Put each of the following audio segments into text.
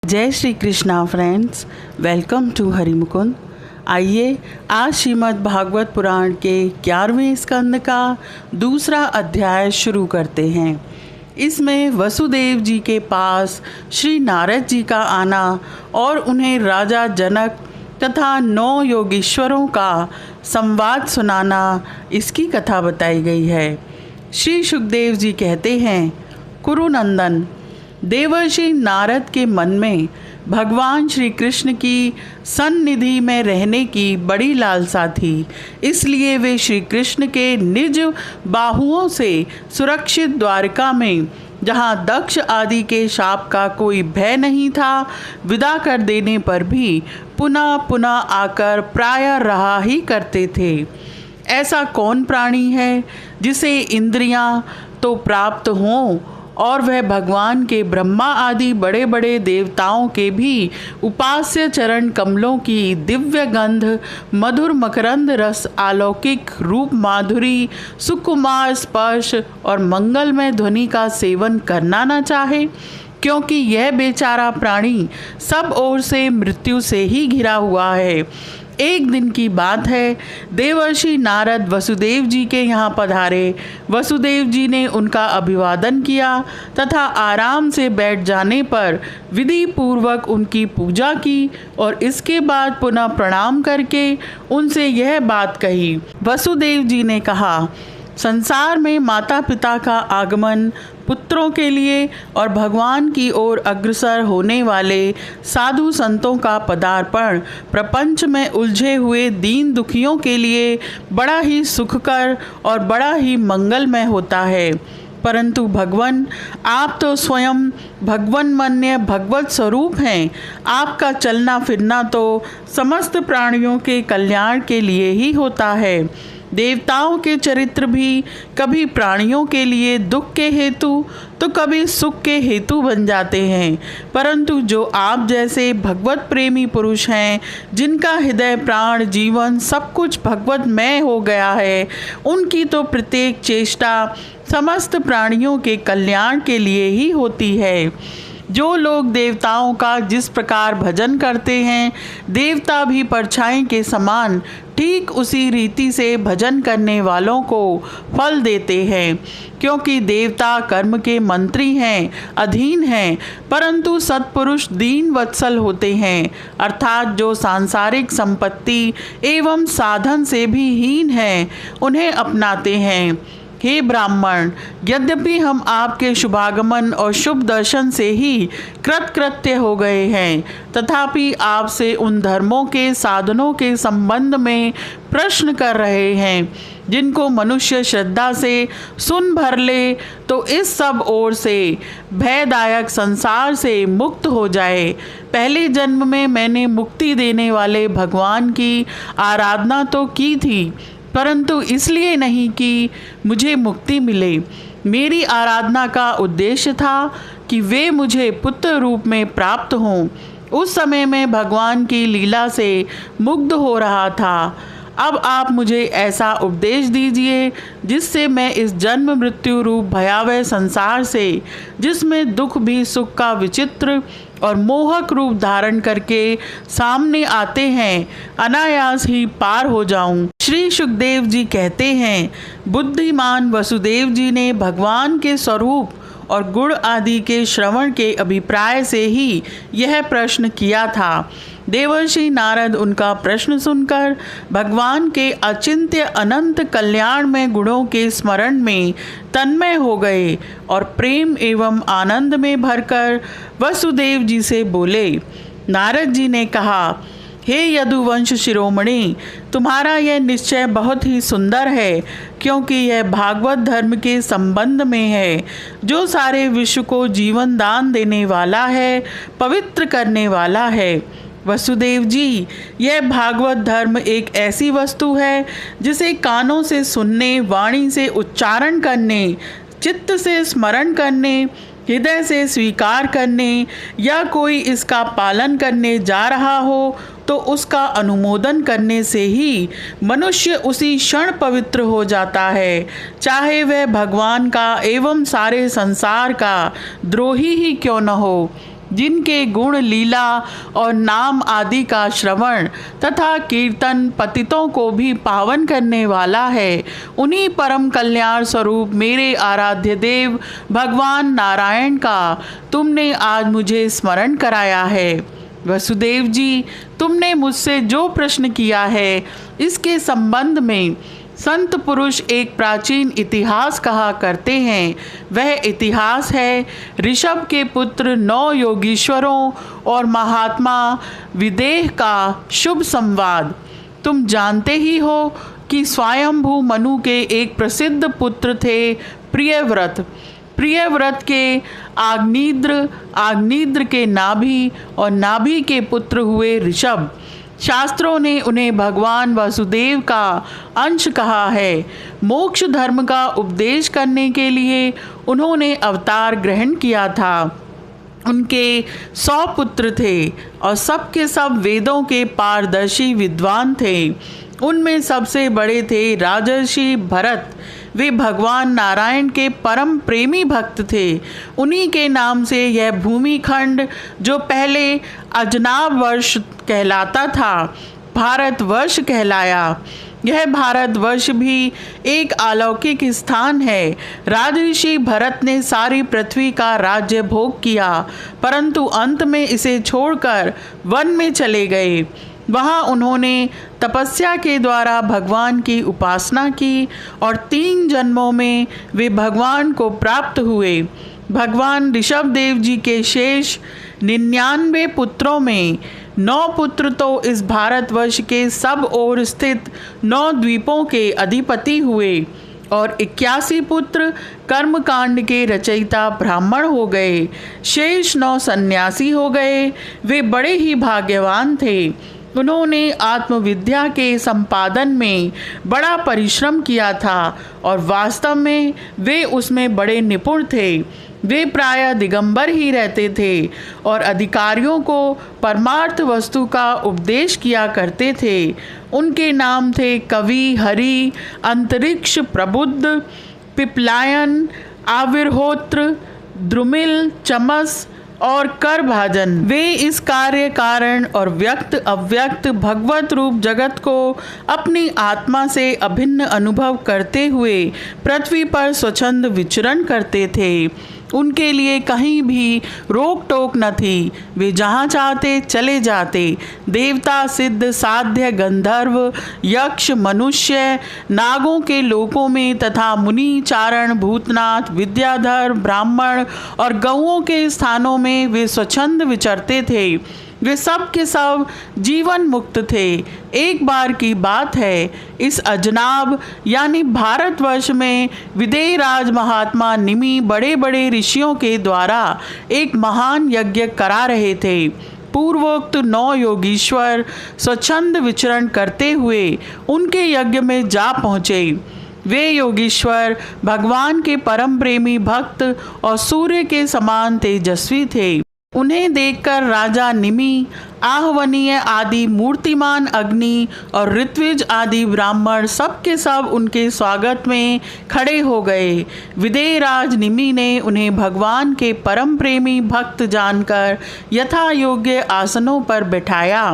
जय Shri Krishna friends, welcome to Harimukund. आइए आज श्रीमद् भागवत पुराण के 11वें स्कंद का दूसरा अध्याय शुरू करते हैं। इसमें वसुदेव जी के पास श्री नारद जी का आना और उन्हें राजा जनक तथा 9 योगीश्वरों का संवाद सुनाना, इसकी कथा बताई गई है। श्री सुखदेव जी कहते हैं, कुरुनंदन, देवर्षि नारद के मन में भगवान श्री कृष्ण की सन्निधि में रहने की बड़ी लालसा थी। इसलिए वे श्री कृष्ण के निज बाहुओं से सुरक्षित द्वारका में, जहाँ दक्ष आदि के शाप का कोई भय नहीं था, विदा कर देने पर भी पुनः पुनः आकर प्रायः रहा ही करते थे। ऐसा कौन प्राणी है जिसे इंद्रियां तो प्राप्त हों और वह भगवान के ब्रह्मा आदि बड़े बड़े देवताओं के भी उपास्य चरण कमलों की दिव्य गंध, मधुर मकरंद रस, अलौकिक रूप, माधुरी, सुकुमार स्पर्श और मंगलमय ध्वनि का सेवन करना न चाहे, क्योंकि यह बेचारा प्राणी सब ओर से मृत्यु से ही घिरा हुआ है। एक दिन की बात है, देवर्षि नारद वसुदेव जी के यहाँ पधारे। वसुदेव जी ने उनका अभिवादन किया तथा आराम से बैठ जाने पर विधि पूर्वक उनकी पूजा की और इसके बाद पुनः प्रणाम करके उनसे यह बात कही। वसुदेव जी ने कहा, संसार में माता पिता का आगमन, पुत्रों के लिए और भगवान की ओर अग्रसर होने वाले साधु संतों का पदार्पण प्रपंच में उलझे हुए दीन दुखियों के लिए बड़ा ही सुखकर और बड़ा ही मंगलमय होता है। परंतु भगवान, आप तो स्वयं भगवन्मन्य भगवत स्वरूप हैं। आपका चलना फिरना तो समस्त प्राणियों के कल्याण के लिए ही होता है। देवताओं के चरित्र भी कभी प्राणियों के लिए दुख के हेतु तो कभी सुख के हेतु बन जाते हैं, परंतु जो आप जैसे भगवत प्रेमी पुरुष हैं, जिनका हृदय प्राण जीवन सब कुछ भगवतमय हो गया है, उनकी तो प्रत्येक चेष्टा समस्त प्राणियों के कल्याण के लिए ही होती है। जो लोग देवताओं का जिस प्रकार भजन करते हैं, देवता भी परछाई के समान ठीक उसी रीति से भजन करने वालों को फल देते हैं, क्योंकि देवता कर्म के मंत्री हैं, अधीन हैं, परंतु सत्पुरुष दीन वत्सल होते हैं, अर्थात जो सांसारिक संपत्ति एवं साधन से भी हीन हैं, उन्हें अपनाते हैं। हे ब्राह्मण, यद्यपि हम आपके शुभागमन और शुभ दर्शन से ही कृतकृत्य हो गए हैं, तथापि आपसे उन धर्मों के साधनों के संबंध में प्रश्न कर रहे हैं, जिनको मनुष्य श्रद्धा से सुन भर ले तो इस सब ओर से भयदायक संसार से मुक्त हो जाए। पहले जन्म में मैंने मुक्ति देने वाले भगवान की आराधना तो की थी, परंतु इसलिए नहीं कि मुझे मुक्ति मिले। मेरी आराधना का उद्देश्य था कि वे मुझे पुत्र रूप में प्राप्त हों। उस समय मैं भगवान की लीला से मुग्ध हो रहा था। अब आप मुझे ऐसा उपदेश दीजिए जिससे मैं इस जन्म मृत्यु रूप भयावह संसार से, जिसमें दुख भी सुख का विचित्र और मोहक रूप धारण करके सामने आते हैं, अनायास ही पार हो जाऊं। श्री सुखदेव जी कहते हैं, बुद्धिमान वसुदेव जी ने भगवान के स्वरूप और गुण आदि के श्रवण के अभिप्राय से ही यह प्रश्न किया था। देवर्षि नारद उनका प्रश्न सुनकर भगवान के अचिंत्य अनंत कल्याण में गुणों के स्मरण में तन्मय हो गए और प्रेम एवं आनंद में भरकर वसुदेव जी से बोले। नारद जी ने कहा, हे यदुवंश शिरोमणि, तुम्हारा यह निश्चय बहुत ही सुंदर है, क्योंकि यह भागवत धर्म के संबंध में है, जो सारे विश्व को जीवन दान देने वाला है, पवित्र करने वाला है। वसुदेव जी, यह भागवत धर्म एक ऐसी वस्तु है जिसे कानों से सुनने, वाणी से उच्चारण करने, चित्त से स्मरण करने, हृदय से स्वीकार करने या कोई इसका पालन करने जा रहा हो तो उसका अनुमोदन करने से ही मनुष्य उसी क्षण पवित्र हो जाता है, चाहे वह भगवान का एवं सारे संसार का द्रोही ही क्यों न हो। जिनके गुण, लीला और नाम आदि का श्रवण तथा कीर्तन पतितों को भी पावन करने वाला है, उन्हीं परम कल्याण स्वरूप मेरे आराध्य देव भगवान नारायण का तुमने आज मुझे स्मरण कराया है। वसुदेव जी, तुमने मुझसे जो प्रश्न किया है इसके संबंध में संत पुरुष एक प्राचीन इतिहास कहा करते हैं। वह इतिहास है ऋषभ के पुत्र 9 योगीश्वरों और महात्मा विदेह का शुभ संवाद। तुम जानते ही हो कि स्वयंभू मनु के एक प्रसिद्ध पुत्र थे प्रियव्रत। प्रियव्रत के आग्नेद्र, आग्नेद्र के नाभि और नाभि के पुत्र हुए ऋषभ। शास्त्रों ने उन्हें भगवान वासुदेव का अंश कहा है। मोक्ष धर्म का उपदेश करने के लिए उन्होंने अवतार ग्रहण किया था। उनके 100 पुत्र थे और सब के सब वेदों के पारदर्शी विद्वान थे। उनमें सबसे बड़े थे राजर्षि भरत। वे भगवान नारायण के परम प्रेमी भक्त थे। उन्हीं के नाम से यह भूमिखंड, जो पहले अजनाब वर्ष कहलाता था, भारतवर्ष कहलाया। यह भारतवर्ष भी एक अलौकिक स्थान है। राजऋषि भरत ने सारी पृथ्वी का राज्य भोग किया, परंतु अंत में इसे छोड़कर वन में चले गए। वहाँ उन्होंने तपस्या के द्वारा भगवान की उपासना की और 3 जन्मों में वे भगवान को प्राप्त हुए। भगवान ऋषभदेव जी के शेष 99 पुत्रों में 9 पुत्र तो इस भारतवर्ष के सब ओर स्थित 9 द्वीपों के अधिपति हुए और 81 पुत्र कर्मकांड के रचयिता ब्राह्मण हो गए। शेष 9 सन्यासी हो गए। वे बड़े ही भाग्यवान थे। उन्होंने आत्मविद्या के संपादन में बड़ा परिश्रम किया था और वास्तव में वे उसमें बड़े निपुण थे। वे प्रायः दिगंबर ही रहते थे और अधिकारियों को परमार्थ वस्तु का उपदेश किया करते थे। उनके नाम थे कवि, हरि, अंतरिक्ष, प्रबुद्ध, पिपलायन, आविर्होत्र, द्रुमिल, चमस और करभाजन। वे इस कार्य कारण और व्यक्त अव्यक्त भगवत रूप जगत को अपनी आत्मा से अभिन्न अनुभव करते हुए पृथ्वी पर स्वच्छंद विचरण करते थे। उनके लिए कहीं भी रोक टोक न थी। वे जहाँ चाहते चले जाते। देवता, सिद्ध, साध्य, गंधर्व, यक्ष, मनुष्य, नागों के लोकों में तथा मुनि, चारण, भूतनाथ, विद्याधर, ब्राह्मण और गौओं के स्थानों में वे स्वच्छंद विचरते थे। वे सब के सब जीवन मुक्त थे। एक बार की बात है, इस अजनाब यानी भारतवर्ष में विदेहराज महात्मा निमि बड़े बड़े ऋषियों के द्वारा एक महान यज्ञ करा रहे थे। पूर्वोक्त 9 योगीश्वर स्वच्छंद विचरण करते हुए उनके यज्ञ में जा पहुँचे। वे योगीश्वर भगवान के परम प्रेमी भक्त और सूर्य के समान तेजस्वी थे। उन्हें देखकर राजा निमि, आहवनीय आदि मूर्तिमान अग्नि और ऋत्विज आदि ब्राह्मण सब के सब उनके स्वागत में खड़े हो गए। विदेहराज निमि ने उन्हें भगवान के परम प्रेमी भक्त जानकर यथा योग्य आसनों पर बैठाया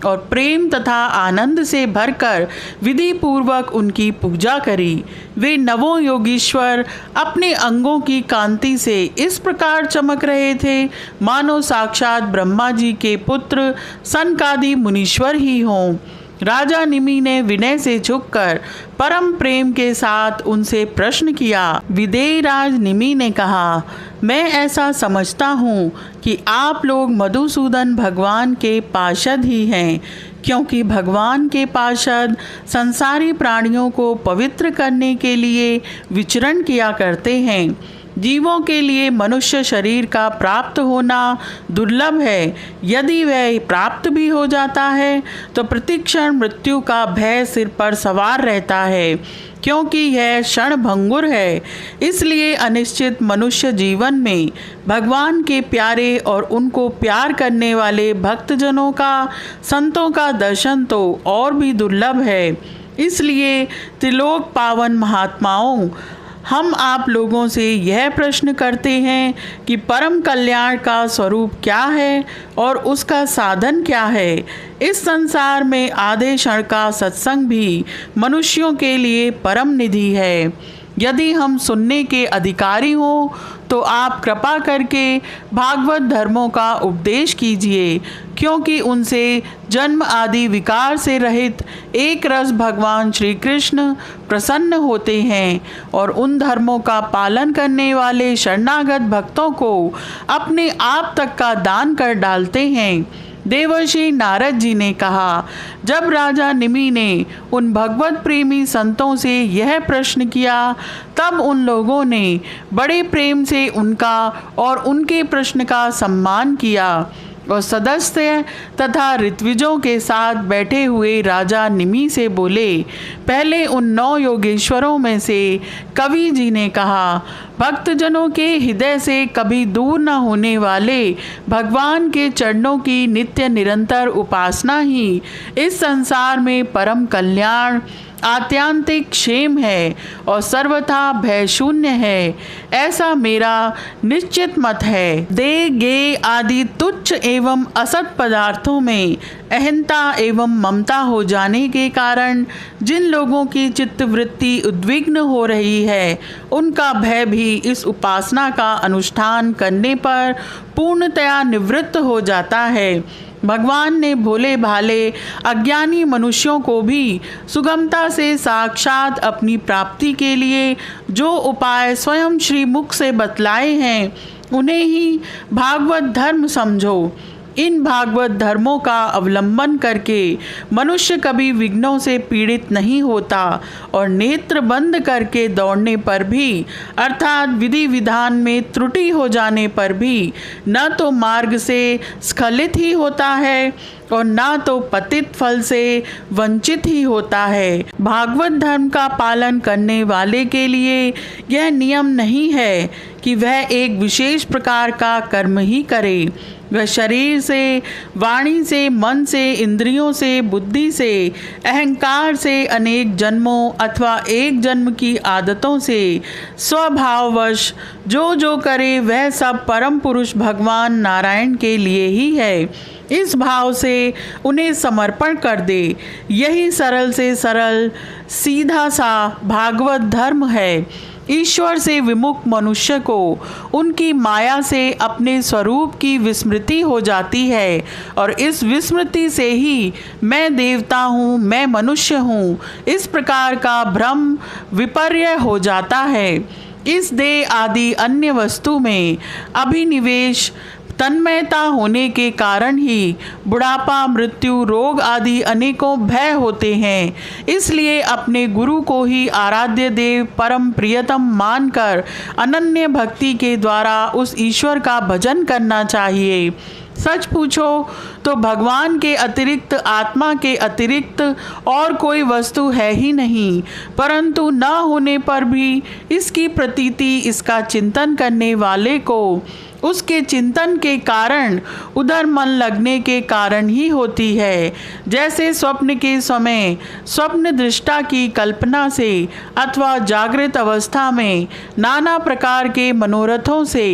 और प्रेम तथा आनंद से भरकर विधि पूर्वक उनकी पूजा करी। वे नवों योगीश्वर अपने अंगों की कांति से इस प्रकार चमक रहे थे मानो साक्षात ब्रह्मा जी के पुत्र सनकादि मुनीश्वर ही हों। राजा निमि ने विनय से झुककर परम प्रेम के साथ उनसे प्रश्न किया। विदेहराज निमि ने कहा, मैं ऐसा समझता हूँ कि आप लोग मधुसूदन भगवान के पार्षद ही हैं, क्योंकि भगवान के पार्षद संसारी प्राणियों को पवित्र करने के लिए विचरण किया करते हैं। जीवों के लिए मनुष्य शरीर का प्राप्त होना दुर्लभ है। यदि वह प्राप्त भी हो जाता है तो प्रतिक्षण मृत्यु का भय सिर पर सवार रहता है, क्योंकि यह क्षणभंगुर है। इसलिए अनिश्चित मनुष्य जीवन में भगवान के प्यारे और उनको प्यार करने वाले भक्तजनों का, संतों का दर्शन तो और भी दुर्लभ है। इसलिए त्रिलोक पावन महात्माओं, हम आप लोगों से यह प्रश्न करते हैं कि परम कल्याण का स्वरूप क्या है और उसका साधन क्या है। इस संसार में आधे क्षण का सत्संग भी मनुष्यों के लिए परम निधि है। यदि हम सुनने के अधिकारी हों तो आप कृपा करके भागवत धर्मों का उपदेश कीजिए, क्योंकि उनसे जन्म आदि विकार से रहित एक रस भगवान श्री कृष्ण प्रसन्न होते हैं और उन धर्मों का पालन करने वाले शरणागत भक्तों को अपने आप तक का दान कर डालते हैं। देवर्षि नारद जी ने कहा, जब राजा निमि ने उन भगवत प्रेमी संतों से यह प्रश्न किया, तब उन लोगों ने बड़े प्रेम से उनका और उनके प्रश्न का सम्मान किया और सदस्य तथा ऋत्विजों के साथ बैठे हुए राजा निमि से बोले। पहले उन 9 योगेश्वरों में से कवि जी ने कहा, भक्तजनों के हृदय से कभी दूर न होने वाले भगवान के चरणों की नित्य निरंतर उपासना ही इस संसार में परम कल्याण आत्यांतिक क्षेम है और सर्वथा भय शून्य है। ऐसा मेरा निश्चित मत है। दे गे आदि तुच्छ एवं असत पदार्थों में अहंता एवं ममता हो जाने के कारण जिन लोगों की चित्तवृत्ति उद्विग्न हो रही है, उनका भय भी इस उपासना का अनुष्ठान करने पर पूर्णतया निवृत्त हो जाता है। भगवान ने भोले भाले अज्ञानी मनुष्यों को भी सुगमता से साक्षात अपनी प्राप्ति के लिए जो उपाय स्वयं श्री मुख से बतलाए हैं, उन्हें ही भागवत धर्म समझो। इन भागवत धर्मों का अवलंबन करके मनुष्य कभी विघ्नों से पीड़ित नहीं होता और नेत्र बंद करके दौड़ने पर भी, अर्थात विधि विधान में त्रुटि हो जाने पर भी, न तो मार्ग से स्खलित ही होता है और ना तो पतित फल से वंचित ही होता है। भागवत धर्म का पालन करने वाले के लिए यह नियम नहीं है कि वह एक विशेष प्रकार का कर्म ही करे। वह शरीर से, वाणी से, मन से, इंद्रियों से, बुद्धि से, अहंकार से, अनेक जन्मों अथवा एक जन्म की आदतों से स्वभाववश जो करे वह सब परम पुरुष भगवान नारायण के लिए ही है। इस भाव से उन्हें समर्पण कर दे। यही सरल से सरल सीधा सा भागवत धर्म है। ईश्वर से विमुख मनुष्य को उनकी माया से अपने स्वरूप की विस्मृति हो जाती है और इस विस्मृति से ही मैं देवता हूँ, मैं मनुष्य हूँ, इस प्रकार का भ्रम विपर्य हो जाता है। इस देह आदि अन्य वस्तु में अभिनिवेश तन्मयता होने के कारण ही बुढ़ापा, मृत्यु, रोग आदि अनेकों भय होते हैं। इसलिए अपने गुरु को ही आराध्य देव परम प्रियतम मानकर अनन्य भक्ति के द्वारा उस ईश्वर का भजन करना चाहिए। सच पूछो तो भगवान के अतिरिक्त, आत्मा के अतिरिक्त और कोई वस्तु है ही नहीं, परंतु न होने पर भी इसकी प्रतीति इसका चिंतन करने वाले को उसके चिंतन के कारण, उधर मन लगने के कारण ही होती है। जैसे स्वप्न के समय स्वप्न दृष्टा की कल्पना से अथवा जागृत अवस्था में नाना प्रकार के मनोरथों से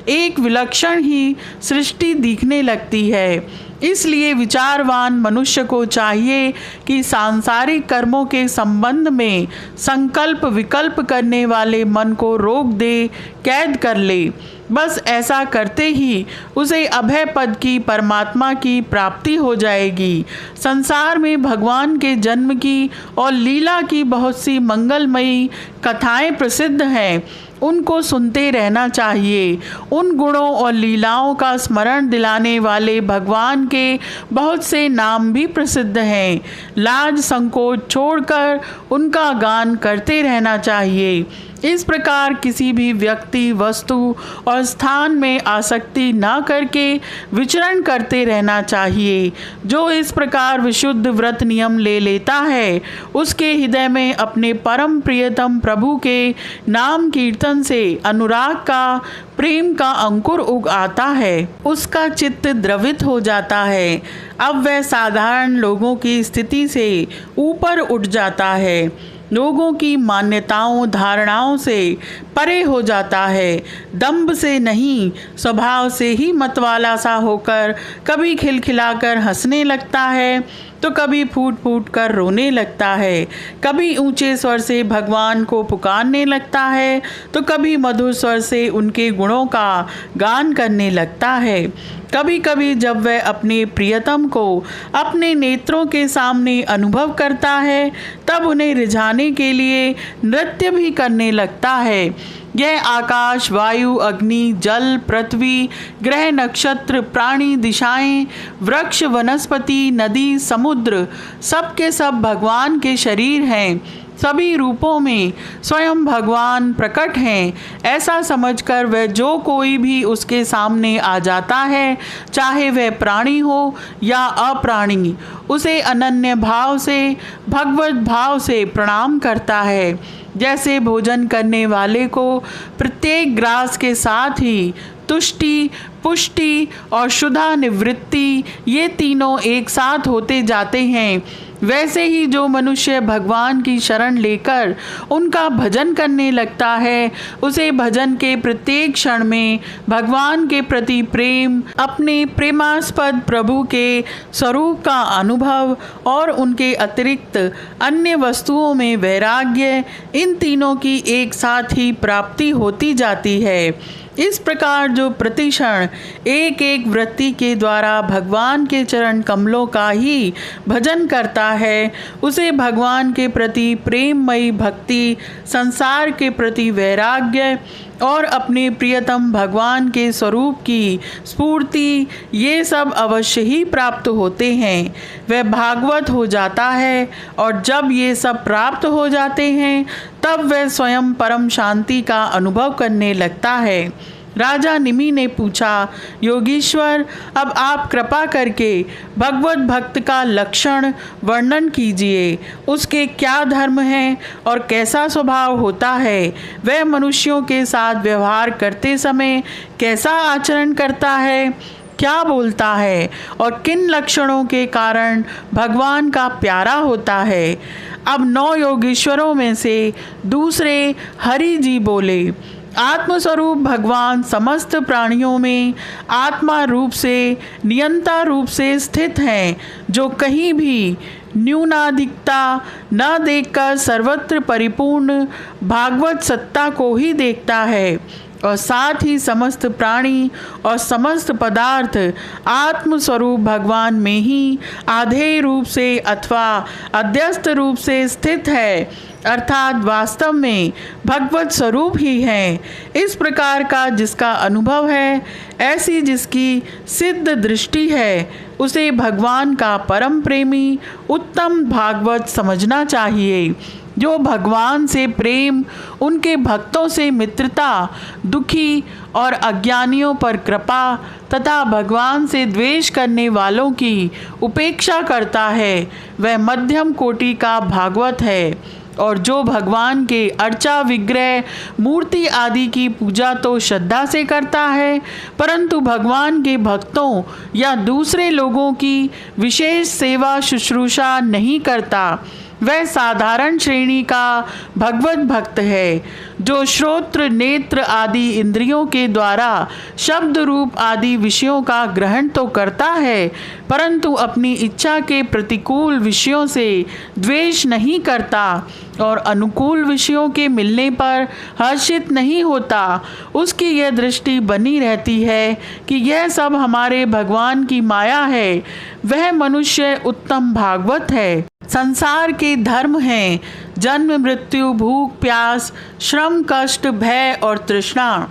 एक विलक्षण ही सृष्टि दिखने लगती है। इसलिए विचारवान मनुष्य को चाहिए कि सांसारिक कर्मों के संबंध में संकल्प विकल्प करने वाले मन को रोक दे, कैद कर ले। बस ऐसा करते ही उसे अभय पद की, परमात्मा की प्राप्ति हो जाएगी। संसार में भगवान के जन्म की और लीला की बहुत सी मंगलमयी कथाएं प्रसिद्ध हैं, उनको सुनते रहना चाहिए। उन गुणों और लीलाओं का स्मरण दिलाने वाले भगवान के बहुत से नाम भी प्रसिद्ध हैं। लाज संकोच छोड़कर उनका गान करते रहना चाहिए। इस प्रकार किसी भी व्यक्ति, वस्तु और स्थान में आसक्ति न करके विचरण करते रहना चाहिए। जो इस प्रकार विशुद्ध व्रत नियम ले लेता है, उसके हृदय में अपने परम प्रियतम प्रभु के नाम कीर्तन से अनुराग का, प्रेम का अंकुर उग आता है। उसका चित्त द्रवित हो जाता है। अब वह साधारण लोगों की स्थिति से ऊपर उठ जाता है। लोगों की मान्यताओं धारणाओं से परे हो जाता है। दंभ से नहीं, स्वभाव से ही मतवाला सा होकर कभी खिलखिलाकर हंसने लगता है तो कभी फूट फूट कर रोने लगता है। कभी ऊंचे स्वर से भगवान को पुकारने लगता है तो कभी मधुर स्वर से उनके गुणों का गान करने लगता है। कभी कभी जब वह अपने प्रियतम को अपने नेत्रों के सामने अनुभव करता है तब उन्हें रिझाने के लिए नृत्य भी करने लगता है। यह आकाश, वायु, अग्नि, जल, पृथ्वी, ग्रह, नक्षत्र, प्राणी, दिशाएं, वृक्ष, वनस्पति, नदी, समुद्र सब के सब भगवान के शरीर हैं। सभी रूपों में स्वयं भगवान प्रकट हैं। ऐसा समझकर वह जो कोई भी उसके सामने आ जाता है, चाहे वह प्राणी हो या अप्राणी, उसे अनन्य भाव से, भगवत भाव से प्रणाम करता है। जैसे भोजन करने वाले को प्रत्येक ग्रास के साथ ही तुष्टि, पुष्टि और शुद्धा निवृत्ति ये तीनों एक साथ होते जाते हैं, वैसे ही जो मनुष्य भगवान की शरण लेकर उनका भजन करने लगता है, उसे भजन के प्रत्येक क्षण में भगवान के प्रति प्रेम, अपने प्रेमास्पद प्रभु के स्वरूप का अनुभव और उनके अतिरिक्त अन्य वस्तुओं में वैराग्य, इन तीनों की एक साथ ही प्राप्ति होती जाती है। इस प्रकार जो प्रतिक्षण एक एक वृत्ति के द्वारा भगवान के चरण कमलों का ही भजन करता है, उसे भगवान के प्रति प्रेममयी भक्ति, संसार के प्रति वैराग्य और अपने प्रियतम भगवान के स्वरूप की स्फूर्ति, ये सब अवश्य ही प्राप्त होते हैं। वह भागवत हो जाता है और जब ये सब प्राप्त हो जाते हैं तब वह स्वयं परम शांति का अनुभव करने लगता है। राजा निमि ने पूछा, योगीश्वर, अब आप कृपा करके भगवत भक्त का लक्षण वर्णन कीजिए। उसके क्या धर्म हैं और कैसा स्वभाव होता है? वह मनुष्यों के साथ व्यवहार करते समय कैसा आचरण करता है, क्या बोलता है और किन लक्षणों के कारण भगवान का प्यारा होता है? अब 9 योगीश्वरों में से दूसरे हरि जी बोले, आत्मस्वरूप भगवान समस्त प्राणियों में आत्मा रूप से, नियंता रूप से स्थित हैं, जो कहीं भी न्यूनाधिकता न देखकर सर्वत्र परिपूर्ण भागवत सत्ता को ही देखता है और साथ ही समस्त प्राणी और समस्त पदार्थ आत्मस्वरूप भगवान में ही आधेय रूप से अथवा अध्यस्त रूप से स्थित है, अर्थात वास्तव में भगवत स्वरूप ही है। इस प्रकार का जिसका अनुभव है, ऐसी जिसकी सिद्ध दृष्टि है, उसे भगवान का परम प्रेमी उत्तम भागवत समझना चाहिए। जो भगवान से प्रेम, उनके भक्तों से मित्रता, दुखी और अज्ञानियों पर कृपा तथा भगवान से द्वेष करने वालों की उपेक्षा करता है, वह मध्यम कोटि का भागवत है। और जो भगवान के अर्चा, विग्रह, मूर्ति आदि की पूजा तो श्रद्धा से करता है, परंतु भगवान के भक्तों या दूसरे लोगों की विशेष सेवा शुश्रूषा नहीं करता, वह साधारण श्रेणी का भगवत भक्त है। जो श्रोत्र, नेत्र आदि इंद्रियों के द्वारा शब्द रूप आदि विषयों का ग्रहण तो करता है, परंतु अपनी इच्छा के प्रतिकूल विषयों से द्वेष नहीं करता और अनुकूल विषयों के मिलने पर हर्षित नहीं होता, उसकी यह दृष्टि बनी रहती है कि यह सब हमारे भगवान की माया है, वह मनुष्य उत्तम भागवत है। संसार के धर्म हैं जन्म, मृत्यु, भूख, प्यास, श्रम, कष्ट, भय और तृष्णा।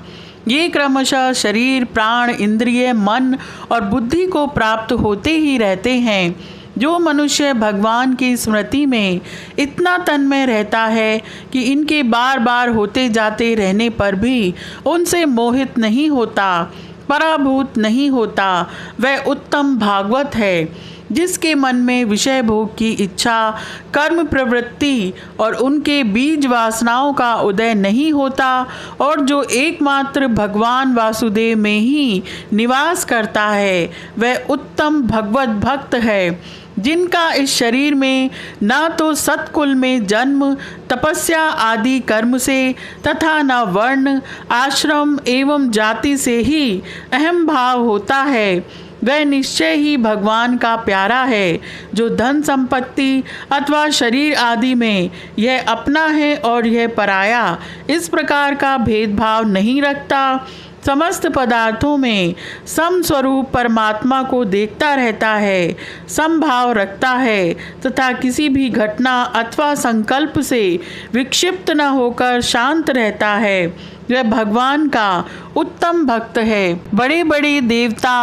ये क्रमशः शरीर, प्राण, इंद्रिय, मन और बुद्धि को प्राप्त होते ही रहते हैं। जो मनुष्य भगवान की स्मृति में इतना तन्मय रहता है कि इनके बार बार होते जाते रहने पर भी उनसे मोहित नहीं होता, पराभूत नहीं होता, वह उत्तम भागवत है। जिसके मन में विषय भोग की इच्छा, कर्म प्रवृत्ति और उनके बीज वासनाओं का उदय नहीं होता और जो एकमात्र भगवान वासुदेव में ही निवास करता है, वह उत्तम भगवत भक्त है। जिनका इस शरीर में न तो सत्कुल में जन्म, तपस्या आदि कर्म से तथा न वर्ण, आश्रम एवं जाति से ही अहम भाव होता है, वह निश्चय ही भगवान का प्यारा है। जो धन संपत्ति अथवा शरीर आदि में यह अपना है और यह पराया, इस प्रकार का भेदभाव नहीं रखता, समस्त पदार्थों में समस्वरूप परमात्मा को देखता रहता है, समभाव रखता है तथा किसी भी घटना अथवा संकल्प से विक्षिप्त न होकर शांत रहता है, वह भगवान का उत्तम भक्त है। बड़े बड़े देवता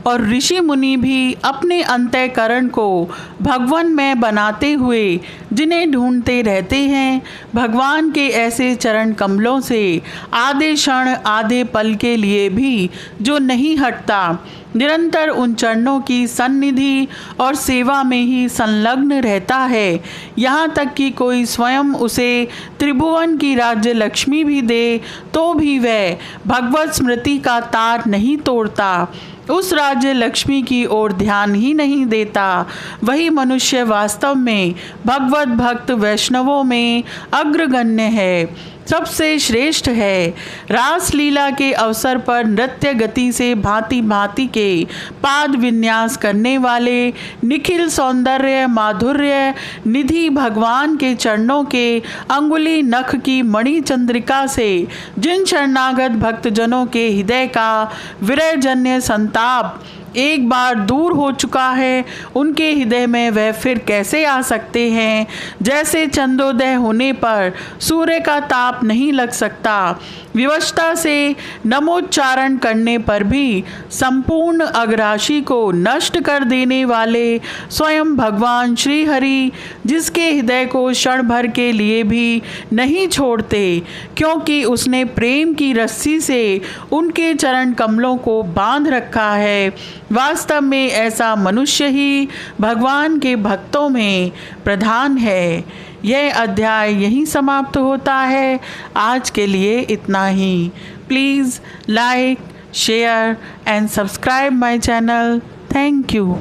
और ऋषि मुनि भी अपने अंतःकरण को भगवान में बनाते हुए जिन्हें ढूंढते रहते हैं, भगवान के ऐसे चरण कमलों से आधे क्षण आधे पल के लिए भी जो नहीं हटता, निरंतर उन चरणों की सन्निधि और सेवा में ही संलग्न रहता है, यहाँ तक कि कोई स्वयं उसे त्रिभुवन की राज्य लक्ष्मी भी दे तो भी वह भगवत स्मृति का तार नहीं तोड़ता, उस राज्य लक्ष्मी की ओर ध्यान ही नहीं देता। वही मनुष्य वास्तव में भगवत भक्त वैष्णवों में अग्रगण्य है, सबसे श्रेष्ठ है। रास लीला के अवसर पर नृत्य गति से भांति भांति के पाद विन्यास करने वाले निखिल सौंदर्य माधुर्य निधि भगवान के चरणों के अंगुली नख की मणि चंद्रिका से जिन शरणागत भक्तजनों के हृदय का विरहजन्य संताप एक बार दूर हो चुका है, उनके हृदय में वह फिर कैसे आ सकते हैं। जैसे चंद्रोदय होने पर सूर्य का ताप नहीं लग सकता, विवशता से नमोच्चारण करने पर भी संपूर्ण अग्राशी को नष्ट कर देने वाले स्वयं भगवान श्री हरि, जिसके हृदय को क्षण भर के लिए भी नहीं छोड़ते, क्योंकि उसने प्रेम की रस्सी से उनके चरण कमलों को बांध रखा है। वास्तव में ऐसा मनुष्य ही भगवान के भक्तों में प्रधान है। यह अध्याय यहीं समाप्त होता है। आज के लिए इतना ही। Please like, share and subscribe my channel. Thank you.